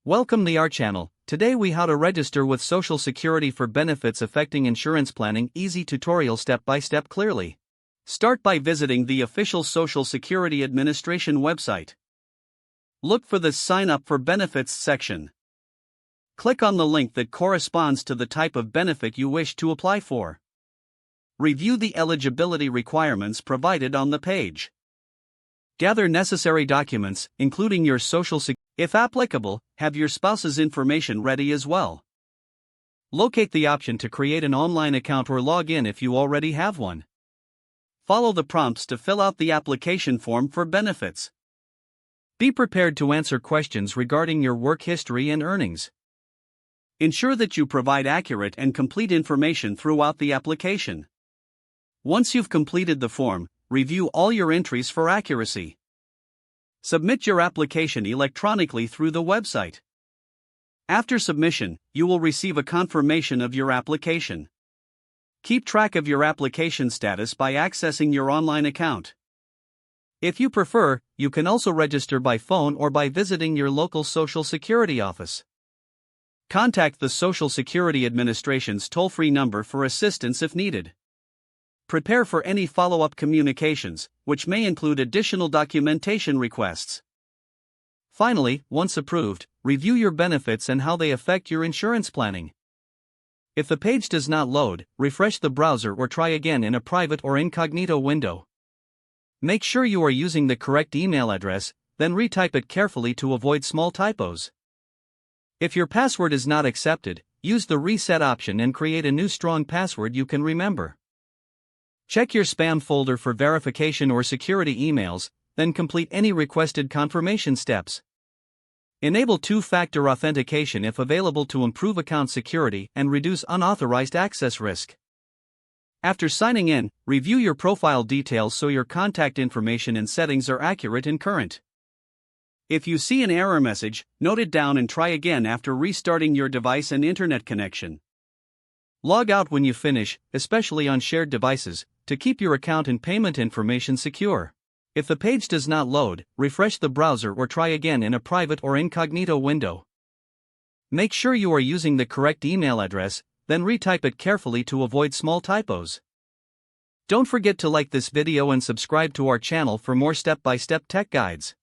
Welcome to our channel. Today we how to register with Social Security for benefits affecting insurance planning. Easy tutorial step by step clearly. Start by visiting the official Social Security Administration website. Look for the Sign Up for Benefits section. Click on the link that corresponds to the type of benefit you wish to apply for. Review the eligibility requirements provided on the page. Gather necessary documents, including your Social Security. If applicable, have your spouse's information ready as well. Locate the option to create an online account or log in if you already have one. Follow the prompts to fill out the application form for benefits. Be prepared to answer questions regarding your work history and earnings. Ensure that you provide accurate and complete information throughout the application. Once you've completed the form, review all your entries for accuracy. Submit your application electronically through the website. After submission, you will receive a confirmation of your application. Keep track of your application status by accessing your online account. If you prefer, you can also register by phone or by visiting your local Social Security office. Contact the Social Security Administration's toll-free number for assistance if needed. Prepare for any follow-up communications, which may include additional documentation requests. Finally, once approved, review your benefits and how they affect your insurance planning. If the page does not load, refresh the browser or try again in a private or incognito window. Make sure you are using the correct email address, then retype it carefully to avoid small typos. If your password is not accepted, use the reset option and create a new strong password you can remember. Check your spam folder for verification or security emails, then complete any requested confirmation steps. Enable two-factor authentication if available to improve account security and reduce unauthorized access risk. After signing in, review your profile details so your contact information and settings are accurate and current. If you see an error message, note it down and try again after restarting your device and internet connection. Log out when you finish, especially on shared devices, to keep your account and payment information secure. If the page does not load, refresh the browser or try again in a private or incognito window. Make sure you are using the correct email address, then retype it carefully to avoid small typos. Don't forget to like this video and subscribe to our channel for more step-by-step tech guides.